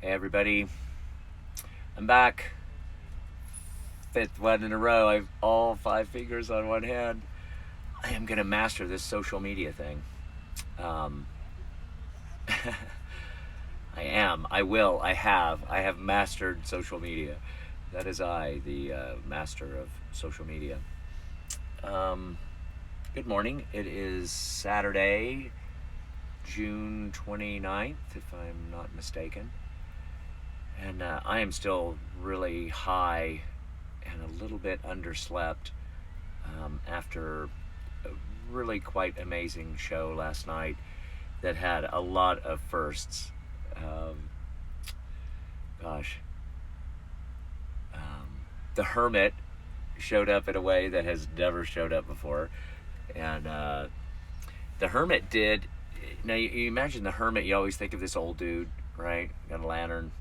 Hey everybody, I'm back. Fifth one in a row. I have all five fingers on one hand. I am gonna master this social media thing. Um, I am. I will. I have. I have mastered social media. That is I, the master of social media. Um, Good morning. It is Saturday, June 29th, if I'm not mistaken. And I am still really high and a little bit underslept after a really quite amazing show last night that had a lot of firsts. Um, gosh, the Hermit showed up in a way that has never showed up before, and the Hermit did. Now you imagine the Hermit. You always think of this old dude, right? Got a lantern.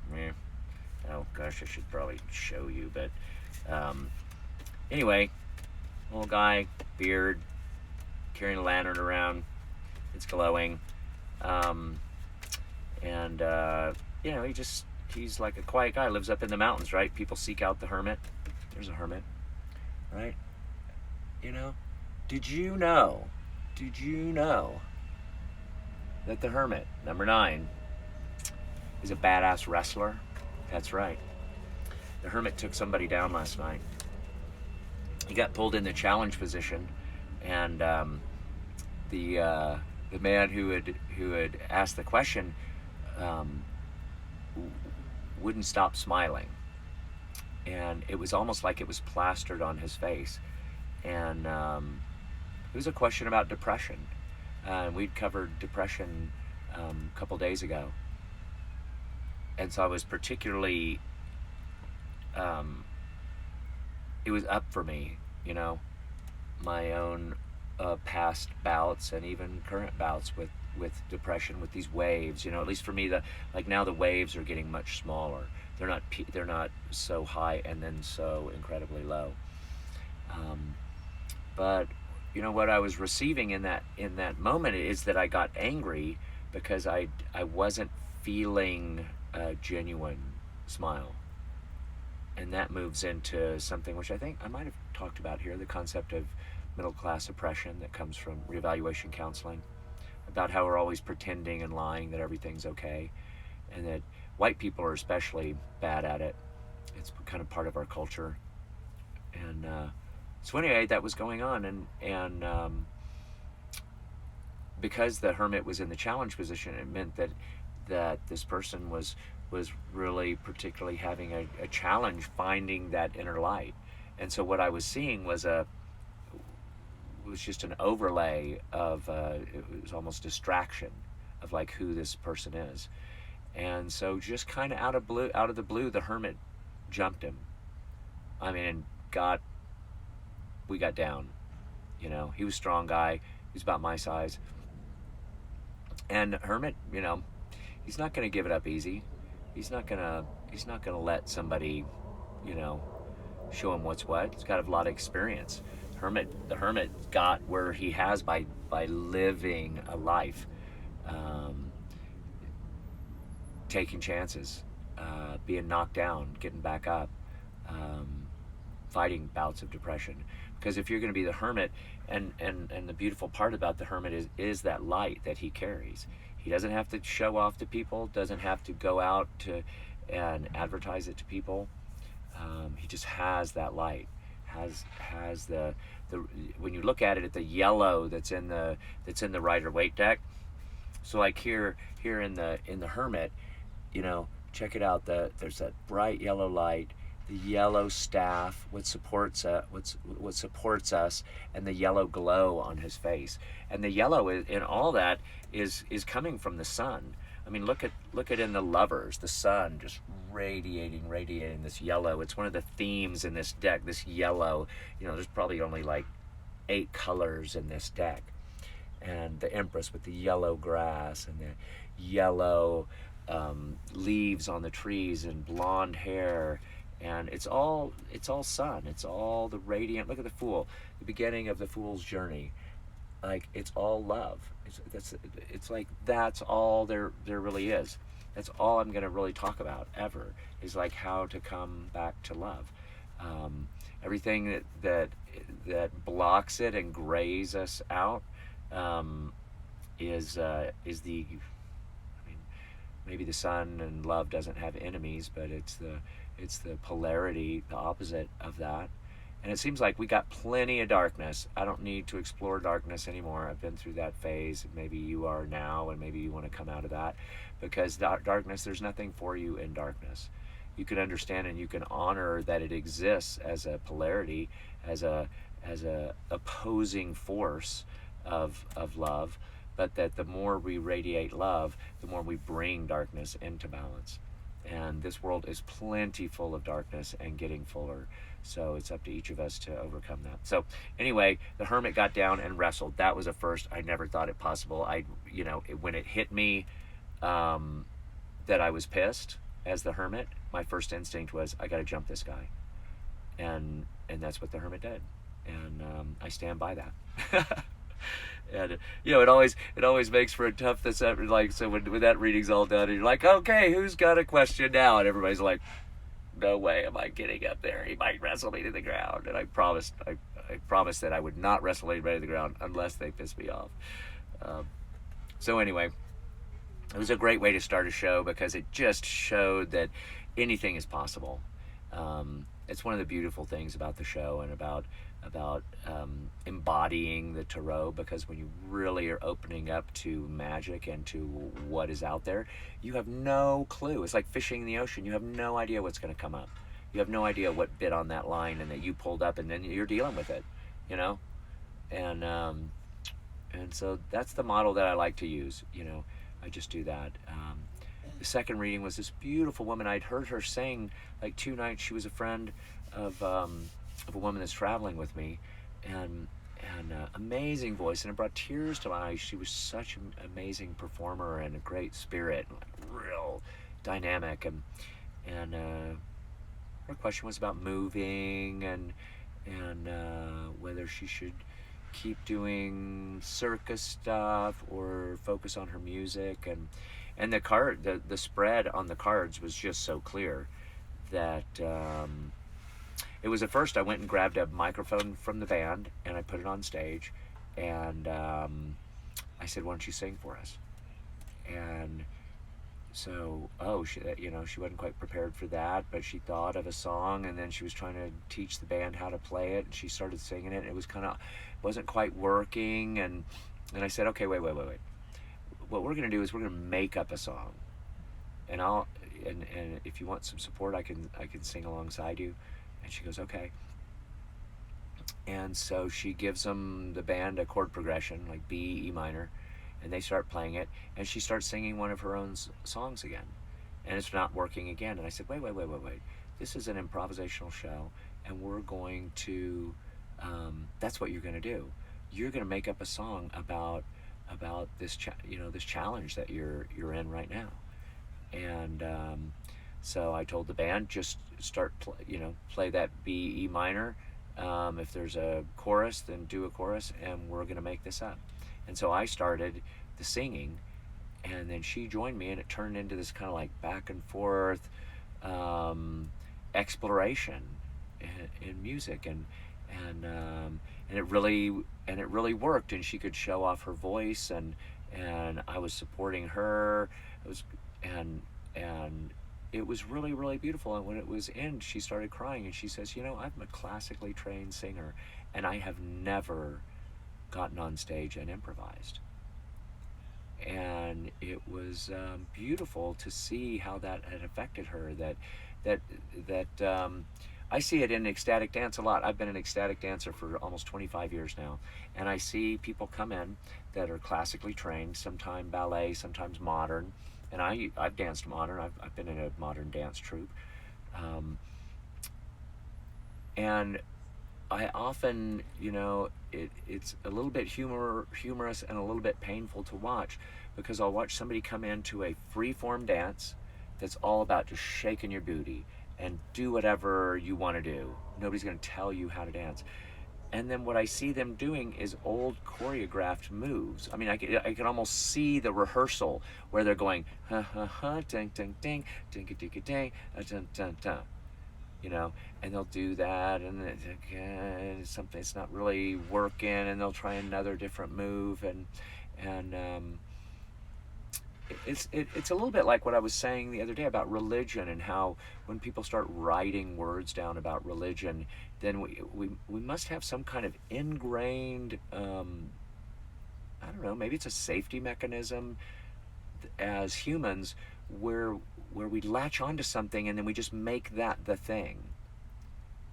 Oh gosh, I should probably show you, but anyway, little guy, beard, carrying a lantern around. It's glowing. Um, and he's like a quiet guy, lives up in the mountains, right? People seek out the hermit. There's a hermit, right? You know, did you know did you know that the hermit, number 9, is a badass wrestler? That's right. The hermit took somebody down last night. He got pulled in the challenge position, and the man who had asked the question um, wouldn't stop smiling, and it was almost like it was plastered on his face. And it was a question about depression. We'd covered depression a couple days ago, and so I was particularly. It was up for me, my own past bouts and even current bouts with depression, with these waves. At least for me, now the waves are getting much smaller. They're not so high and then so incredibly low. But what I was receiving in that moment is that I got angry because I wasn't feeling a genuine smile. And that moves into something which I think I might have talked about here, the concept of middle class oppression that comes from reevaluation counseling, about how we're always pretending and lying that everything's okay, and that white people are especially bad at it. It's kind of part of our culture. And so anyway, that was going on, and because the hermit was in the challenge position, it meant that this person was really particularly having a challenge finding that inner light. And so what I was seeing was just an overlay of it was almost distraction of like who this person is. And so just kind of out of the blue, the hermit jumped him. I mean, and we got down. He was a strong guy. He was about my size. And hermit, he's not going to give it up easy. He's not gonna let somebody, show him what's what. He's got a lot of experience. The hermit got where he has by living a life, taking chances, being knocked down, getting back up, fighting bouts of depression. Because if you're going to be the hermit, and the beautiful part about the hermit is that light that he carries. He doesn't have to show off to people, doesn't have to go out and advertise it to people. He just has that light, has the when you look at it, at the yellow that's in the Rider-Waite deck. So like here in the hermit, check it out. There's that bright yellow light, the yellow staff, what supports us, and the yellow glow on his face. And the yellow in all that is coming from the sun. I mean, look at in the Lovers, the sun just radiating this yellow. It's one of the themes in this deck. This yellow, there's probably only like 8 colors in this deck. And the Empress with the yellow grass and the yellow leaves on the trees and blonde hair. And it's all sun. It's all the radiant. Look at the Fool, the beginning of the Fool's journey. Like, it's all love. It's like that's all there really is. That's all I'm going to really talk about ever, is like how to come back to love. Everything that blocks it and grays us out, um, is the, I mean, maybe the sun and love doesn't have enemies, but it's the polarity, the opposite of that. And it seems like we got plenty of darkness. I don't need to explore darkness anymore. I've been through that phase. Maybe you are now, and maybe you want to come out of that, because darkness, there's nothing for you in darkness. You can understand and you can honor that it exists as a polarity, as a opposing force of love, but that the more we radiate love, the more we bring darkness into balance. And this world is plenty full of darkness and getting fuller. So it's up to each of us to overcome that. So anyway, the hermit got down and wrestled. That was a first. I never thought it possible. When it hit me, that I was pissed as the hermit, my first instinct was, I got to jump this guy. And that's what the hermit did. And I stand by that. And it always makes for a tough like, so when that reading's all done and you're like, okay, who's got a question now? And everybody's like, no way am I getting up there. He might wrestle me to the ground. And I promised that I would not wrestle anybody to the ground unless they piss me off. So anyway, it was a great way to start a show, because it just showed that anything is possible. It's one of the beautiful things about the show and about embodying the tarot, because when you really are opening up to magic and to what is out there, you have no clue. It's like fishing in the ocean. You have no idea what's going to come up. You have no idea what bit on that line and that you pulled up, and then you're dealing with it, and so that's the model that I like to use. I just do that. The second reading was this beautiful woman. I'd heard her sing like 2 nights. She was a friend of a woman that's traveling with me, and amazing voice, and it brought tears to my eyes. She was such an amazing performer and a great spirit, and like real dynamic. And her question was about moving and whether she should keep doing circus stuff or focus on her music. And the spread on the cards was just so clear that it was, at first I went and grabbed a microphone from the band and I put it on stage, and I said, why don't you sing for us? And so, she wasn't quite prepared for that, but she thought of a song, and then she was trying to teach the band how to play it, and she started singing it, and it wasn't quite working, and I said, okay, wait. What we're going to do is we're going to make up a song, and and if you want some support, I can sing alongside you. And she goes, okay. And so she gives the band a chord progression, like B, E minor, and they start playing it, and she starts singing one of her own songs again, and it's not working again. And I said, wait, this is an improvisational show, and we're going to, that's what you're going to do. You're going to make up a song about this this challenge that you're in right now. And so I told the band, just start play that B, E minor. If there's a chorus, then do a chorus, and we're going to make this up. And so I started the singing, and then she joined me, and it turned into this kind of like back and forth exploration in music, and it really worked. And she could show off her voice, and I was supporting her. And it was really, really beautiful. And when it was in, she started crying, and she says, I'm a classically trained singer, and I have never gotten on stage and improvised. And it was beautiful to see how that had affected her. That I see it in ecstatic dance a lot. I've been an ecstatic dancer for almost 25 years now, and I see people come in that are classically trained, sometimes ballet, sometimes modern. And I've danced modern. I've been in a modern dance troupe, and I often, it's a little bit humorous and a little bit painful to watch, because I'll watch somebody come into a free-form dance that's all about just shaking your booty and do whatever you want to do. Nobody's going to tell you how to dance. and then what I see them doing is old choreographed moves. I mean, I can almost see the rehearsal where they're going ha ha ha ding ding ding ding ding ding ding dun dun dun, you know, and they'll do that, and it's something it's not really working, and they'll try another different move, and it's a little bit like what I was saying the other day about religion, and how when people start writing words down about religion, then we must have some kind of ingrained, I don't know, maybe it's a safety mechanism as humans, where we latch onto something and then we just make that the thing.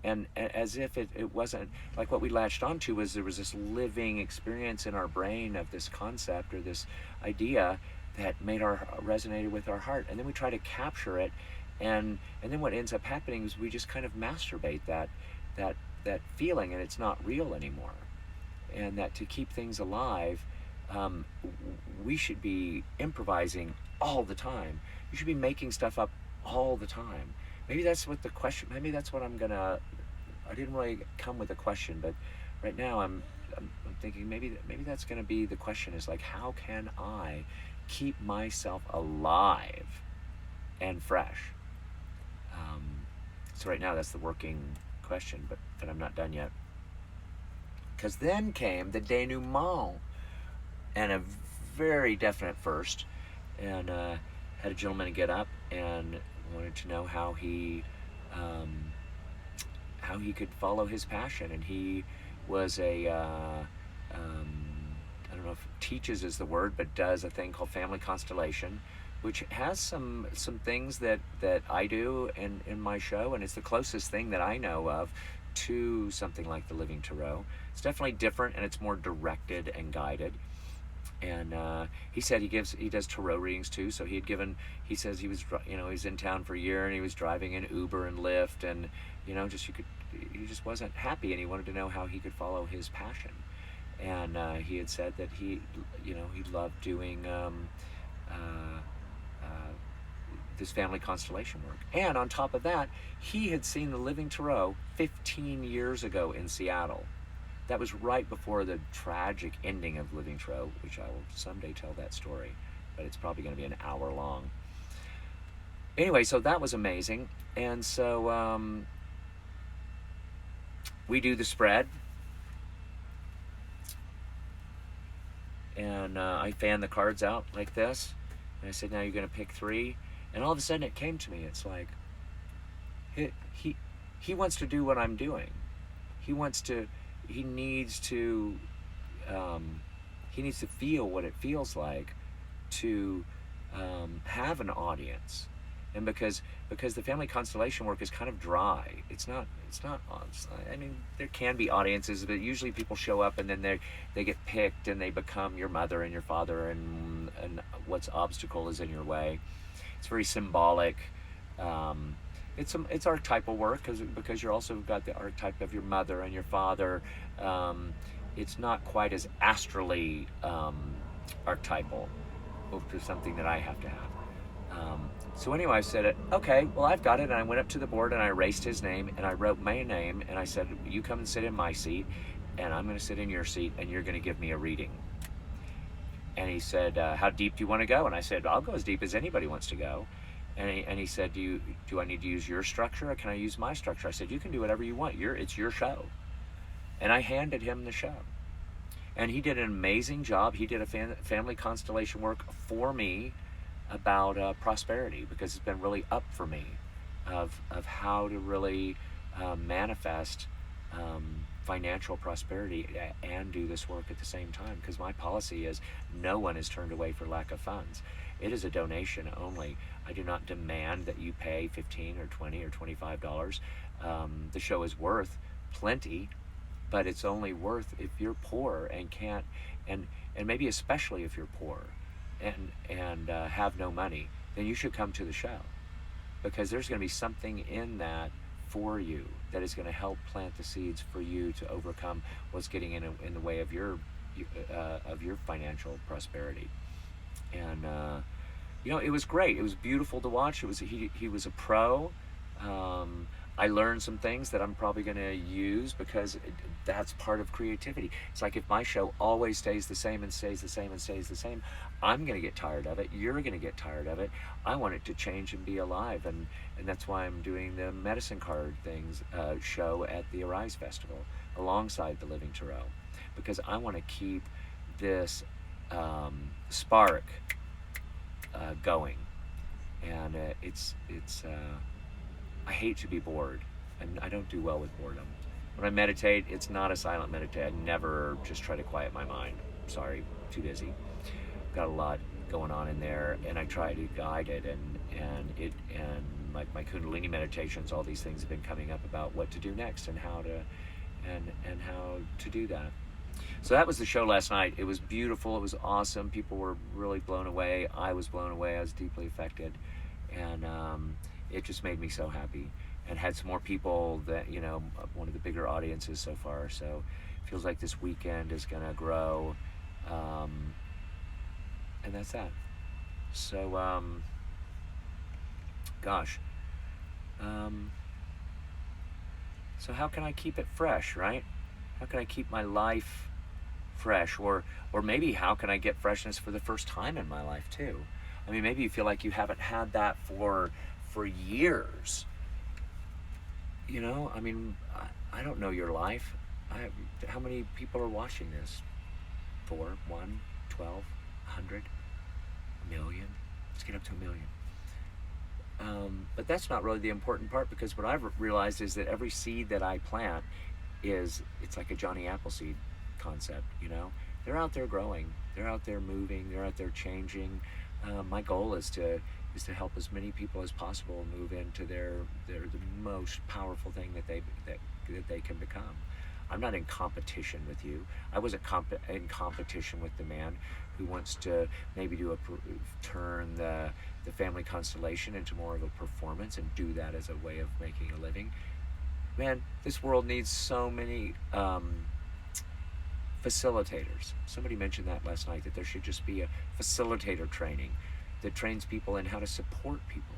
And as if it wasn't like what we latched onto was there was this living experience in our brain of this concept or this idea that resonated with our heart, and then we try to capture it, and then what ends up happening is we just kind of masturbate that feeling, and it's not real anymore. And that to keep things alive, we should be improvising all the time. You should be making stuff up all the time. Maybe that's what the question. Maybe that's what I'm gonna. I didn't really come with a question, but right now I'm thinking maybe that's gonna be the question. Is like, how can I keep myself alive and fresh? So right now that's the working question, but I'm not done yet. Because then came the denouement, and a very definite first, and had a gentleman get up and wanted to know how he could follow his passion, and he was a I don't know if teaches is the word, but does a thing called family constellation, which has some things that I do in my show, and it's the closest thing that I know of to something like the Living Tarot. It's definitely different, and it's more directed and guided. And he said he does tarot readings too. So he says he was, he was in town for a year, and he was driving in Uber and Lyft, and he just wasn't happy, and he wanted to know how he could follow his passion. And he had said that he loved doing this family constellation work. And on top of that, he had seen the Living Tarot 15 years ago in Seattle. That was right before the tragic ending of Living Tarot, which I will someday tell that story, but it's probably going to be an hour long. Anyway, so that was amazing. And so we do the spread, and I fan the cards out like this, and I said, now you're going to pick 3. And all of a sudden it came to me, it's like, he wants to do what I'm doing. He needs to feel what it feels like to have an audience. And because the family constellation work is kind of dry, it's not. I mean, there can be audiences, but usually people show up and then they get picked, and they become your mother and your father, and what's obstacle is in your way. It's very symbolic. It's archetypal work because you're also got the archetype of your mother and your father. It's not quite as astrally archetypal, which is something that I have to have. So anyway, I said, okay, well, I've got it. And I went up to the board and I erased his name, and I wrote my name, and I said, you come and sit in my seat, and I'm going to sit in your seat, and you're going to give me a reading. And he said, how deep do you want to go? And I said, I'll go as deep as anybody wants to go. And he said, do I need to use your structure, or can I use my structure? I said, you can do whatever you want. It's your show. And I handed him the show. And he did an amazing job. He did a family constellation work for me about prosperity, because it's been really up for me of how to really manifest financial prosperity and do this work at the same time. Because my policy is no one is turned away for lack of funds. It is a donation only. I do not demand that you pay $15 or $20 or $25. The show is worth plenty, but it's only worth if you're poor and can't, and maybe especially if you're poor and have no money, then you should come to the show, because there's going to be something in that for you that is going to help plant the seeds for you to overcome what's getting in the way of your financial prosperity. And it was great. It was beautiful to watch. He was a pro. I learned some things that I'm probably going to use because that's part of creativity. It's like if my show always stays the same and stays the same and stays the same, I'm going to get tired of it. You're going to get tired of it. I want it to change and be alive, and that's why I'm doing the medicine card things show at the Arise Festival alongside the Living Tarot, because I want to keep this spark going, and it's I hate to be bored, and I don't do well with boredom. When I meditate, it's not a silent meditate. I never just try to quiet my mind. Sorry, too busy. Got a lot going on in there, and I try to guide it, and like my Kundalini meditations, all these things have been coming up about what to do next and how to do that. So that was the show last night. It was beautiful. It was awesome. People were really blown away. I was blown away. I was deeply affected, and it just made me so happy. And had some more people that, one of the bigger audiences so far. So it feels like this weekend is going to grow, and that's that. So, gosh. So how can I keep it fresh, right? How can I keep my life fresh? Or maybe how can I get freshness for the first time in my life too? I mean, maybe you feel like you haven't had that for years. I mean, I don't know your life. How many people are watching this? 4, 1, 12, 100, a million? Let's get up to a million. But that's not really the important part, because what I've realized is that every seed that I plant it's like a Johnny Appleseed concept, They're out there growing, they're out there moving, they're out there changing. My goal is to help as many people as possible move into the most powerful thing that they can become. I'm not in competition with you. I wasn't in competition with the man who wants to maybe turn the family constellation into more of a performance and do that as a way of making a living. Man, this world needs so many facilitators. Somebody mentioned that last night, that there should just be a facilitator training that trains people in how to support people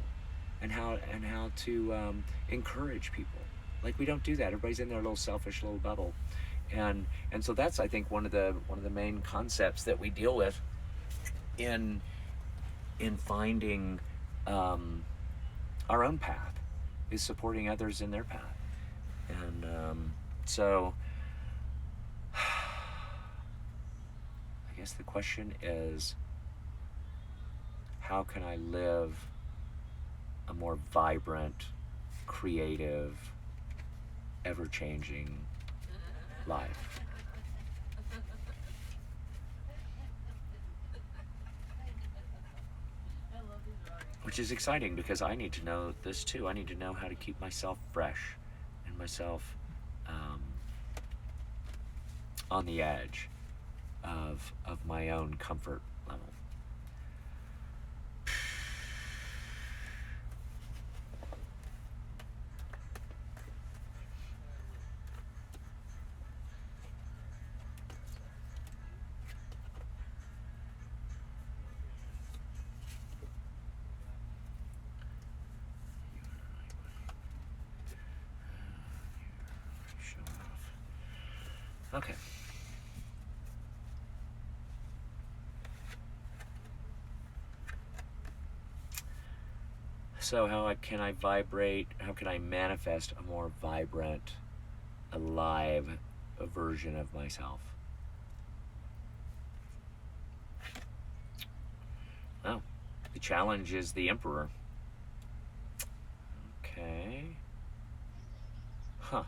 and how to encourage people. Like, we don't do that. Everybody's in their little selfish little bubble, and so that's, I think, one of the main concepts that we deal with in finding our own path, is supporting others in their path. And so I guess the question is, how can I live a more vibrant, creative, ever-changing life? Which is exciting, because I need to know this too. I need to know how to keep myself fresh and myself on the edge of my own comfort level. Okay. So how can I manifest a more vibrant, alive version of myself? Oh, the challenge is the Emperor. Okay. Huh.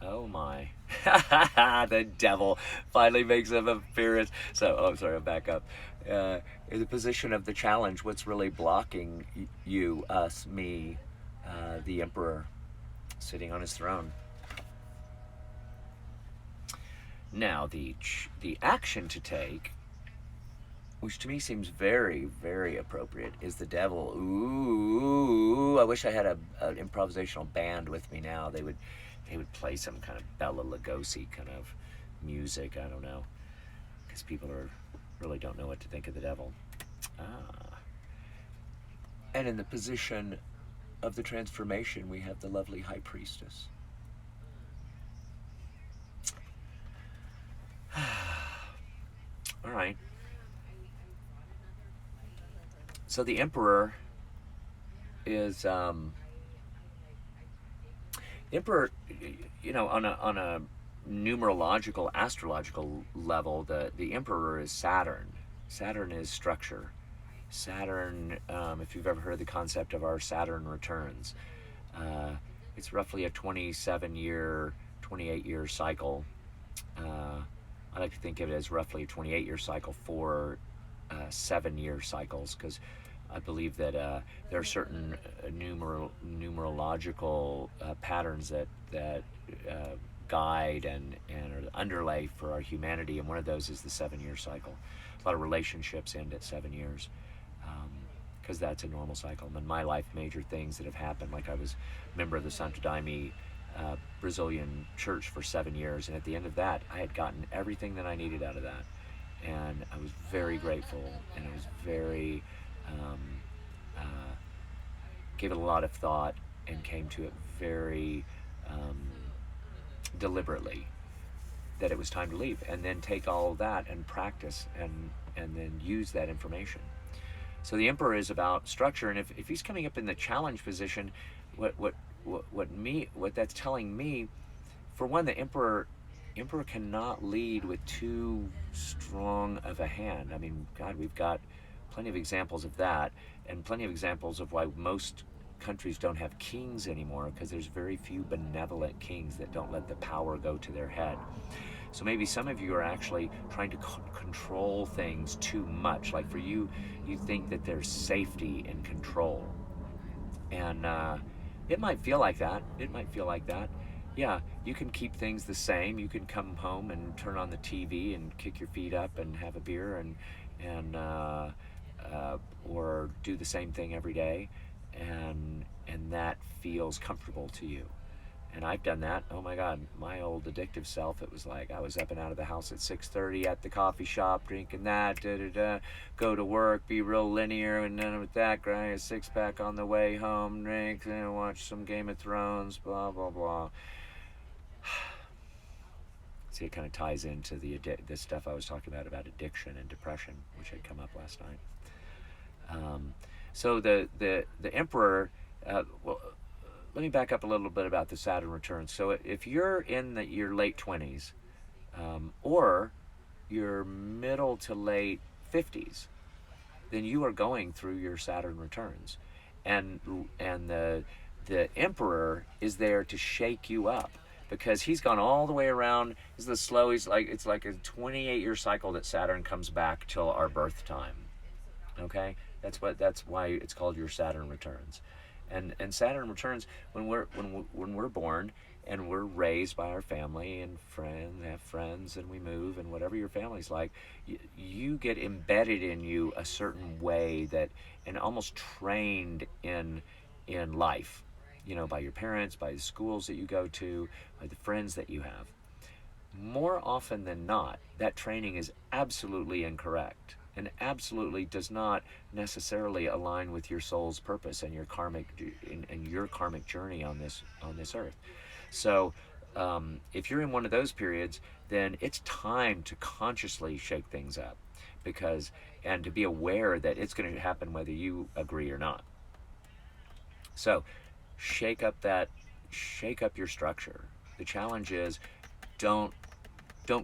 Oh my. The devil finally makes an appearance. So, I'll back up. In the position of the challenge, what's really blocking you, us, me, the Emperor, sitting on his throne? Now, the action to take, which to me seems very, very appropriate, is the devil. Ooh, I wish I had an improvisational band with me now. They would play some kind of Bela Lugosi kind of music. I don't know, because people really don't know what to think of the devil. And in the position of the transformation, we have the lovely High Priestess. All right. So the Emperor is Emperor. You know, on a numerological, astrological level, the Emperor is Saturn. Saturn is structure. Saturn, if you've ever heard the concept of our Saturn returns, it's roughly a 27-year, 28-year cycle. I like to think of it as roughly a 28-year cycle for 7-year cycles, because I believe that there are certain numerological patterns that guide and are the underlay for our humanity, and one of those is the 7-year cycle. A lot of relationships end at 7 years, because that's a normal cycle. And in my life, major things that have happened, like I was a member of the Santo Daime Brazilian church for 7 years, and at the end of that, I had gotten everything that I needed out of that, and I was very grateful, and I was very gave it a lot of thought, and came to it very deliberately, that it was time to leave, and then take all of that and practice, and then use that information. So the Emperor is about structure, and if he's coming up in the challenge position, what that's telling me, for one, the Emperor cannot lead with too strong of a hand. I mean, God, we've got plenty of examples of that, and plenty of examples of why most countries don't have kings anymore, because there's very few benevolent kings that don't let the power go to their head. So maybe some of you are actually trying to control things too much. Like for you, you think that there's safety in control, and it might feel like that. Yeah, you can keep things the same. You can come home and turn on the TV and kick your feet up and have a beer, and or do the same thing every day, and that feels comfortable to you. And I've done that. Oh my God, my old addictive self, it was like I was up and out of the house at 6:30 at the coffee shop, drinking that, go to work, be real linear, and then with that, grind a 6-pack on the way home, drink, and watch some Game of Thrones, blah, blah, blah. See, it kind of ties into this stuff I was talking about addiction and depression, which had come up last night. So the Emperor, well, let me back up a little bit about the Saturn returns. So if you're in your late 20s, or your middle to late 50s, then you are going through your Saturn returns, and the Emperor is there to shake you up, because he's gone all the way around. It's like a 28-year cycle that Saturn comes back till our birth time. Okay, that's why it's called your Saturn returns. And Saturn returns when we're born, and we're raised by our family and have friends, and we move, and whatever your family's like, you get embedded in you a certain way, that, and almost trained in life, by your parents, by the schools that you go to, by the friends that you have. More often than not, that training is absolutely incorrect, and absolutely does not necessarily align with your soul's purpose and your karmic journey on this earth. So if you're in one of those periods, then it's time to consciously shake things up, and to be aware that it's going to happen whether you agree or not. So shake up your structure. The challenge is, don't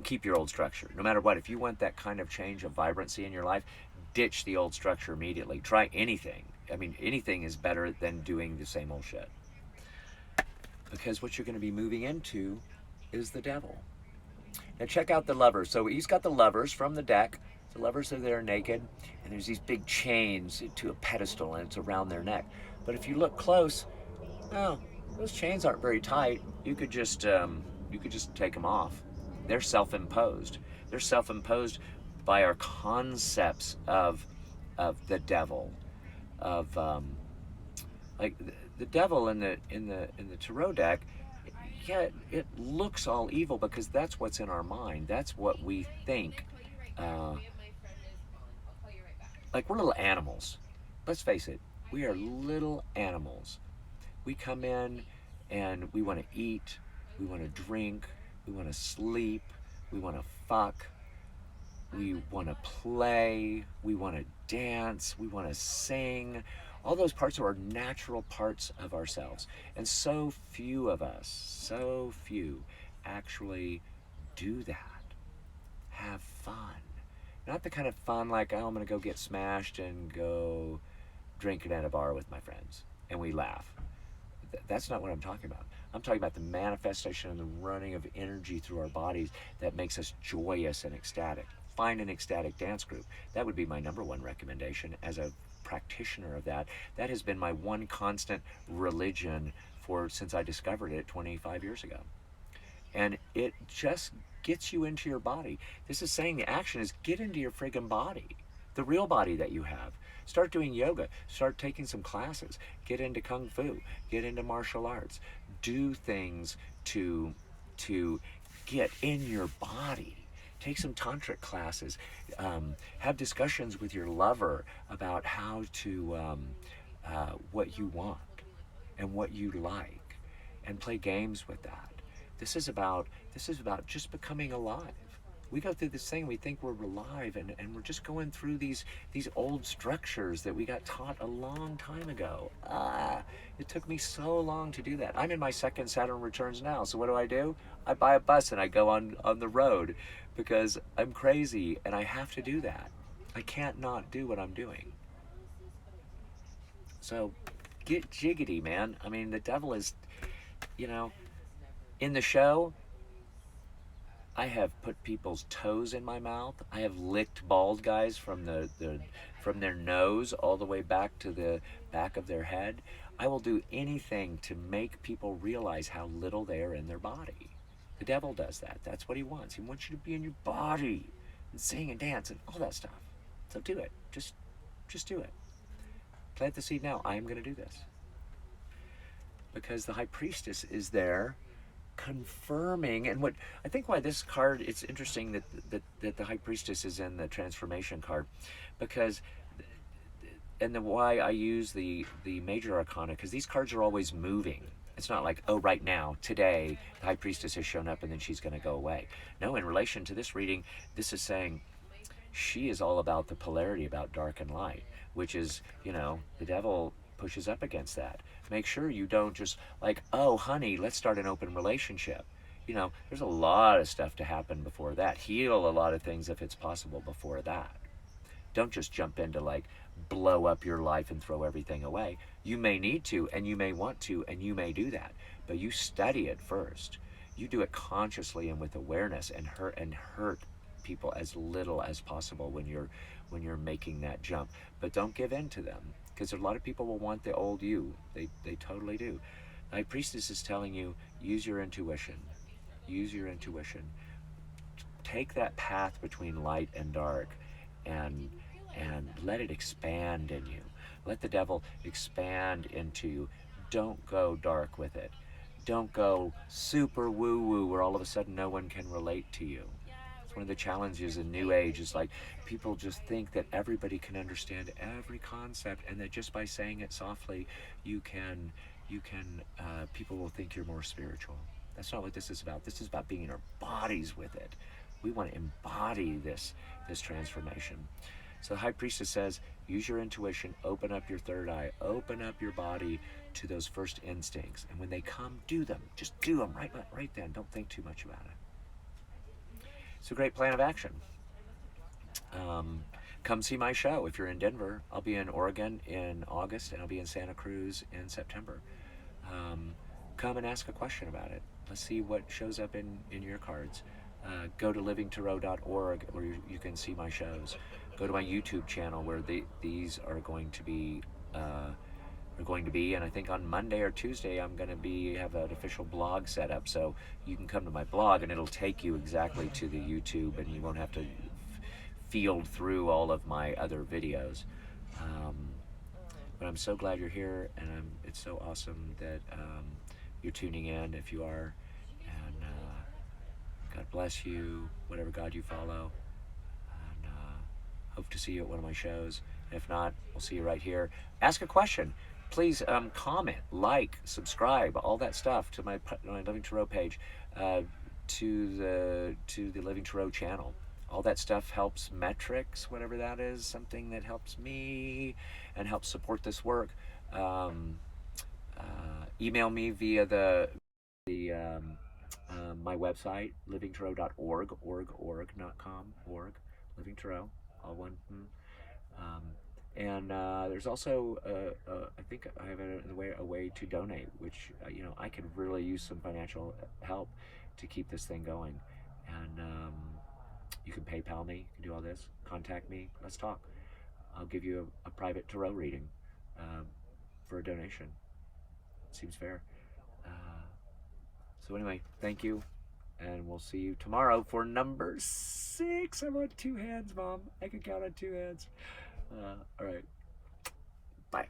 keep your old structure. No matter what, if you want that kind of change of vibrancy in your life, ditch the old structure immediately. Try anything. I mean, anything is better than doing the same old shit. Because what you're going to be moving into is the devil. Now check out the Lovers. So he's got the Lovers from the deck. The Lovers are there naked, and there's these big chains to a pedestal, and it's around their neck. But if you look close, those chains aren't very tight. You could just take them off. They're self-imposed. They're self-imposed by our concepts of the devil, of like the devil in the tarot deck. Yeah, it looks all evil because that's what's in our mind. That's what we think. Like, we're little animals. Let's face it. We are little animals We come in and we want to eat, we want to drink, we want to sleep, we want to fuck, we want to play, we want to dance, we want to sing. All those parts are natural parts of ourselves. And so few of us, so few, actually do that. Have fun. Not the kind of fun like, oh, I'm going to go get smashed and go drinking at a bar with my friends and we laugh. That's not what I'm talking about. I'm talking about the manifestation and the running of energy through our bodies that makes us joyous and ecstatic. Find an ecstatic dance group. That would be my number one recommendation as a practitioner of that. That has been my one constant religion for since I discovered it 25 years ago. And it just gets you into your body. This is saying the action is get into your friggin' body, the real body that you have. Start doing yoga, start taking some classes, get into kung fu, get into martial arts, do things to get in your body. Take some tantric classes, have discussions with your lover about how to what you want and what you like, and play games with that. This is about just becoming alive. We go through this thing, we think we're alive, and we're just going through these old structures that we got taught a long time ago. It took me so long to do that. I'm in my second Saturn returns now, so what do? I buy a bus and I go on the road because I'm crazy and I have to do that. I can't not do what I'm doing. So get jiggity, man. I mean, the devil is, you know, in the show, I have put people's toes in my mouth. I have licked bald guys from from their nose all the way back to the back of their head. I will do anything to make people realize how little they are in their body. The devil does that. That's what he wants. He wants you to be in your body and sing and dance and all that stuff. So do it. Just do it. Plant the seed now. I am going to do this. Because the high priestess is there confirming, and what I think why this card, it's interesting that the high priestess is in the transformation card, because and the why I use the major arcana, because these cards are always moving. It's not like, oh, right now, today, the high priestess has shown up and then she's going to go away. No, in relation to this reading, this is saying she is all about the polarity, about dark and light, which is, the devil pushes up against that. Make sure you don't just like, oh, honey, let's start an open relationship. There's a lot of stuff to happen before that. Heal a lot of things if it's possible before that. Don't just jump into like blow up your life and throw everything away. You may need to, and you may want to, and you may do that, but you study it first. You do it consciously and with awareness, and hurt people as little as possible when you're making that jump. But don't give in to them, because a lot of people will want the old you. They totally do. The high priestess is telling you, use your intuition. Use your intuition. Take that path between light and dark and let it expand in you. Let the devil expand into you. Don't go dark with it. Don't go super woo-woo where all of a sudden no one can relate to you. It's one of the challenges in New Age, is like people just think that everybody can understand every concept, and that just by saying it softly, people will think you're more spiritual. That's not what this is about. This is about being in our bodies with it. We want to embody this transformation. So the high priestess says, use your intuition, open up your third eye, open up your body to those first instincts. And when they come, do them. Just do them right then. Don't think too much about it. It's a great plan of action. Come see my show if you're in Denver. I'll be in Oregon in August, and I'll be in Santa Cruz in September. Come and ask a question about it. Let's see what shows up in your cards. Go to livingtarot.org where you can see my shows. Go to my YouTube channel where these are going to be, and I think on Monday or Tuesday I'm going to have an official blog set up, so you can come to my blog and it'll take you exactly to the YouTube, and you won't have to field through all of my other videos. But I'm so glad you're here, and it's so awesome that you're tuning in, if you are, and God bless you, whatever God you follow, and hope to see you at one of my shows. If not, we'll see you right here. Ask a question. please comment, like, subscribe, all that stuff to my Living Tarot page, to the Living Tarot channel. All that stuff helps metrics, whatever that is, something that helps me and helps support this work. Email me via my website, livingtarot.org, not com, Living Tarot, all one. Um, and there's also, I think I have a way to donate, which I could really use some financial help to keep this thing going. And you can PayPal me, you can do all this. Contact me, let's talk. I'll give you a private tarot reading for a donation. Seems fair. So anyway, thank you, and we'll see you tomorrow for number 6. I'm on 2 hands, Mom. I can count on 2 hands. All right. Bye.